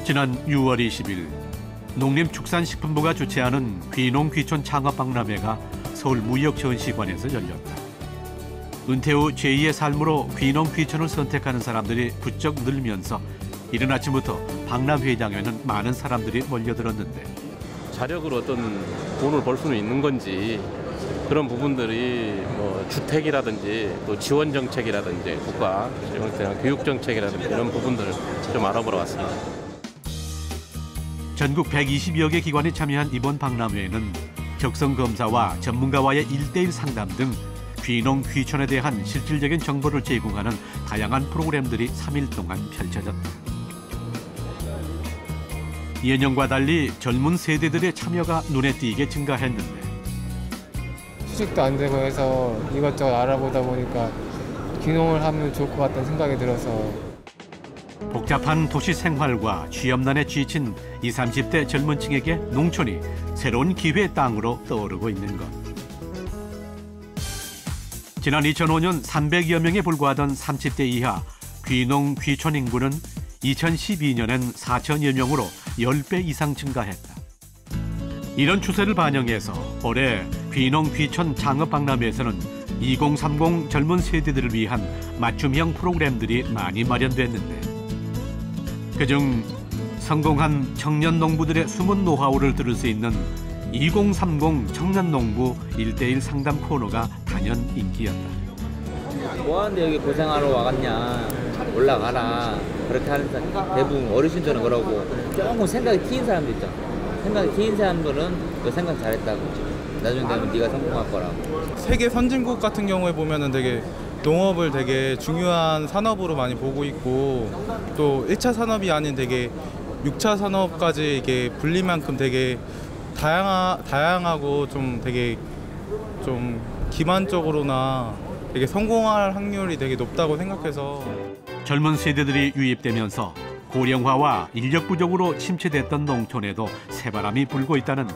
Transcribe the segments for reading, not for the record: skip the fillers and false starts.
지난 6월 20일 농림축산식품부가 주최하는 귀농귀촌 창업박람회가 서울무역전시관에서 열렸다. 은퇴 후 제2의 삶으로 귀농귀촌을 선택하는 사람들이 부쩍 늘면서 이른 아침부터 박람회장에는 많은 사람들이 몰려들었는데 자력으로 어떤 돈을 벌 수는 있는 건지 그런 부분들이 뭐 주택이라든지 또 지원 정책이라든지 국가 교육 정책이라든지 이런 부분들을 좀 알아보러 왔습니다. 전국 120여 개 기관이 참여한 이번 박람회에는 격성검사와 전문가와의 1:1 상담 등 귀농, 귀촌에 대한 실질적인 정보를 제공하는 다양한 프로그램들이 3일 동안 펼쳐졌다. 예년과 달리 젊은 세대들의 참여가 눈에 띄게 증가했는데 휴직도 안 되고 해서 이것저것 알아보다 보니까 귀농을 하면 좋을 것 같다는 생각이 들어서 복잡한 도시 생활과 취업난에 지친 20, 30대 젊은 층에게 농촌이 새로운 기회의 땅으로 떠오르고 있는 것. 지난 2005년 300여 명에 불과하던 30대 이하 귀농, 귀촌 인구는 2012년엔 4천여 명으로 10배 이상 증가했다. 이런 추세를 반영해서 올해 귀농, 귀촌 창업박람회에서는 2030 젊은 세대들을 위한 맞춤형 프로그램들이 많이 마련됐는데 그중 성공한 청년 농부들의 숨은 노하우를 들을 수 있는 2030 청년농부 1:1 상담 코너가 단연 인기였다. 뭐하는데 여기 고생하러 와갔냐, 올라가라 그렇게 하는 사람 대부분 어르신들은 그러고 조금 생각이 튀인 사람도 있잖아. 생각이 튀인 사람들은 너 생각 잘했다고 나중에 되면 네가 성공할 거라고. 세계 선진국 같은 경우에 보면은 되게 농업을 되게 중요한 산업으로 많이 보고 있고 또 1차 산업이 아닌 되게 6차 산업까지 이게 불릴 만큼 되게 다양하고 좀 되게 좀 기반적으로나 되게 성공할 확률이 되게 높다고 생각해서 젊은 세대들이 유입되면서 고령화와 인력 부족으로 침체됐던 농촌에도 새바람이 불고 있다는데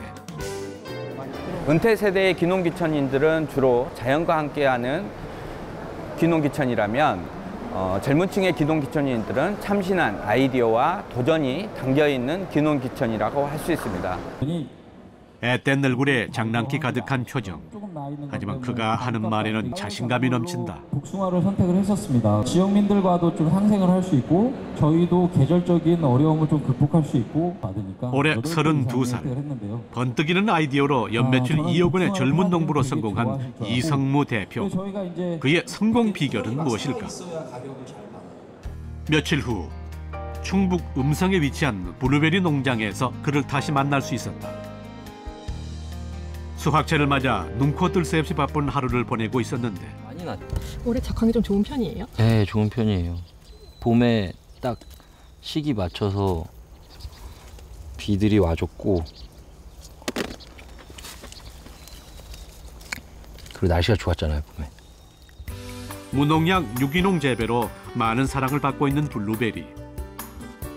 은퇴 세대의 귀농귀촌인들은 주로 자연과 함께하는 귀농귀촌이라면 젊은 층의 귀농귀촌인들은 참신한 아이디어와 도전이 담겨있는 귀농귀촌이라고 할 수 있습니다. 앳된 얼굴에 장난기 가득한 표정. 하지만 그가 하는 말에는 자신감이 넘친다. 복숭아를 선택을 했었습니다. 지역민들과도 좀 상생을 할 수 있고 저희도 계절적인 어려움을 좀 극복할 수 있고 받으니까 올해 32살. 번뜩이는 아이디어로 연매출 2억 원의 젊은 농부로 성공한 이성무 대표. 그의 성공 비결은 무엇일까? 며칠 후 충북 음성에 위치한 블루베리 농장에서 그를 다시 만날 수 있었다. 수확철을 맞아 눈코 뜰 새 없이 바쁜 하루를 보내고 있었는데 올해 작황이 좀 좋은 편이에요? 네, 좋은 편이에요. 봄에 딱 시기 맞춰서 비들이 와줬고 그리고 날씨가 좋았잖아요, 봄에. 무농약 유기농 재배로 많은 사랑을 받고 있는 블루베리.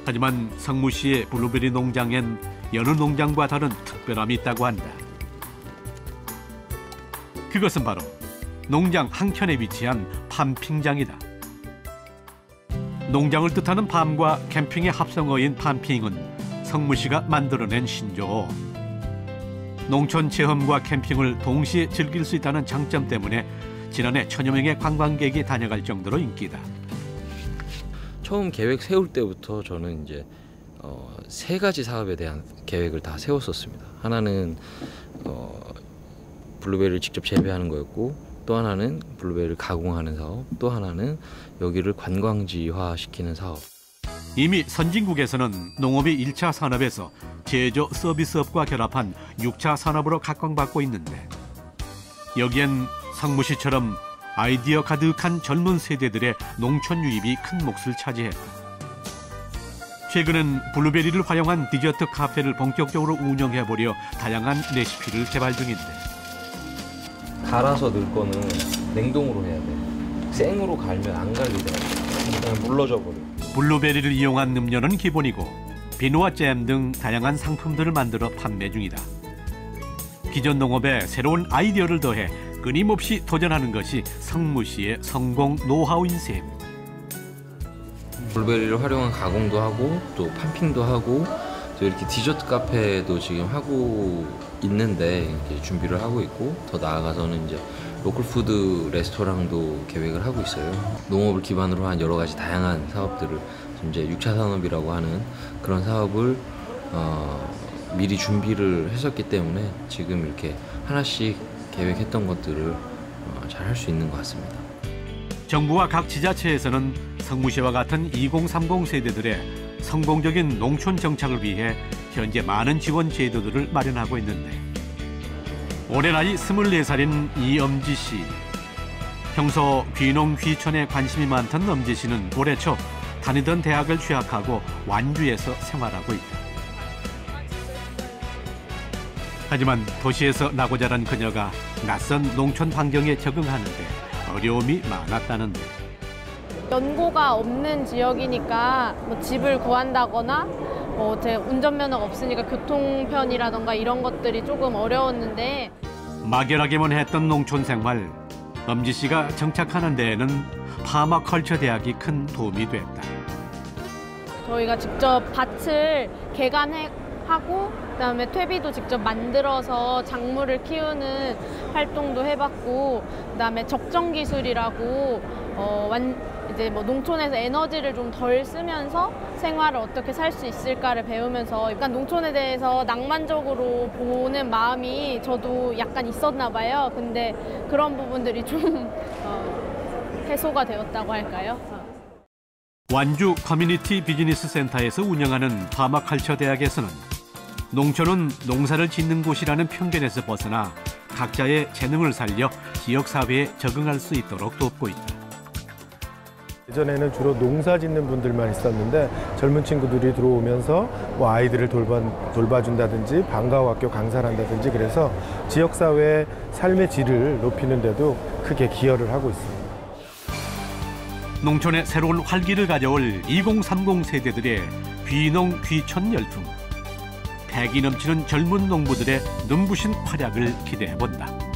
하지만 성무 씨의 블루베리 농장엔 여느 농장과 다른 특별함이 있다고 한다. 그것은 바로 농장 한켠에 위치한 팜핑장이다. 농장을 뜻하는 팜과 캠핑의 합성어인 팜핑은 성무 씨가 만들어낸 신조어. 농촌 체험과 캠핑을 동시에 즐길 수 있다는 장점 때문에 지난해 1000여 명의 관광객이 다녀갈 정도로 인기다. 처음 계획 세울 때부터 저는 이제 3가지 사업에 대한 계획을 다 세웠었습니다. 하나는 블루베리를 직접 재배하는 거였고 또 하나는 블루베리를 가공하는 사업, 또 하나는 여기를 관광지화시키는 사업. 이미 선진국에서는 농업이 1차 산업에서 제조 서비스업과 결합한 6차 산업으로 각광받고 있는데 여기엔 성무 씨처럼 아이디어 가득한 젊은 세대들의 농촌 유입이 큰 몫을 차지했다. 최근엔 블루베리를 활용한 디저트 카페를 본격적으로 운영해보려 다양한 레시피를 개발 중인데 갈아서 넣을 거는 냉동으로 해야 돼. 생으로 갈면 안 갈리더라고. 그냥 물러져 버려. 블루베리를 이용한 음료는 기본이고 비누와 잼 등 다양한 상품들을 만들어 판매 중이다. 기존 농업에 새로운 아이디어를 더해 끊임없이 도전하는 것이 성무 씨의 성공 노하우인 셈. 블루베리를 활용한 가공도 하고 또 팜핑도 하고 또 이렇게 디저트 카페도 지금 하고 있는데 이제 준비를 하고 있고 더 나아가서는 이제 로컬 푸드 레스토랑도 계획을 하고 있어요. 농업을 기반으로 한 여러 가지 다양한 사업들을 이제 6차 산업이라고 하는 그런 사업을 미리 준비를 했었기 때문에 지금 이렇게 하나씩 계획했던 것들을 잘 할 수 있는 것 같습니다. 정부와 각 지자체에서는 성무시와 같은 2030 세대들의 성공적인 농촌 정착을 위해 현재 많은 지원 제도들을 마련하고 있는데 올해 나이 24살인 이엄지 씨. 평소 귀농 귀촌에 관심이 많던 엄지 씨는 올해 초 다니던 대학을 휴학하고 완주에서 생활하고 있다. 하지만 도시에서 나고 자란 그녀가 낯선 농촌 환경에 적응하는데 어려움이 많았다는데. 연고가 없는 지역이니까 뭐 집을 구한다거나 제 운전면허가 없으니까 교통편이라던가 이런 것들이 조금 어려웠는데 막연하게만 했던 농촌 생활. 엄지 씨가 정착하는 데에는 파마컬처 대학이 큰 도움이 됐다. 저희가 직접 밭을 개간하고 그다음에 퇴비도 직접 만들어서 작물을 키우는 활동도 해봤고 그다음에 적정 기술이라고 이제 뭐 농촌에서 에너지를 좀 덜 쓰면서 생활을 어떻게 살 수 있을까를 배우면서 약간 농촌에 대해서 낭만적으로 보는 마음이 저도 약간 있었나 봐요. 근데 그런 부분들이 좀 해소가 되었다고 할까요? 완주 커뮤니티 비즈니스 센터에서 운영하는 파마컬처 대학에서는 농촌은 농사를 짓는 곳이라는 편견에서 벗어나 각자의 재능을 살려 지역사회에 적응할 수 있도록 돕고 있다. 예전에는 주로 농사 짓는 분들만 있었는데 젊은 친구들이 들어오면서 뭐 아이들을 돌봐준다든지 방과후 학교 강사를 한다든지 그래서 지역사회 삶의 질을 높이는 데도 크게 기여를 하고 있습니다. 농촌의 새로운 활기를 가져올 2030 세대들의 귀농 귀촌 열풍. 패기 넘치는 젊은 농부들의 눈부신 활약을 기대해본다.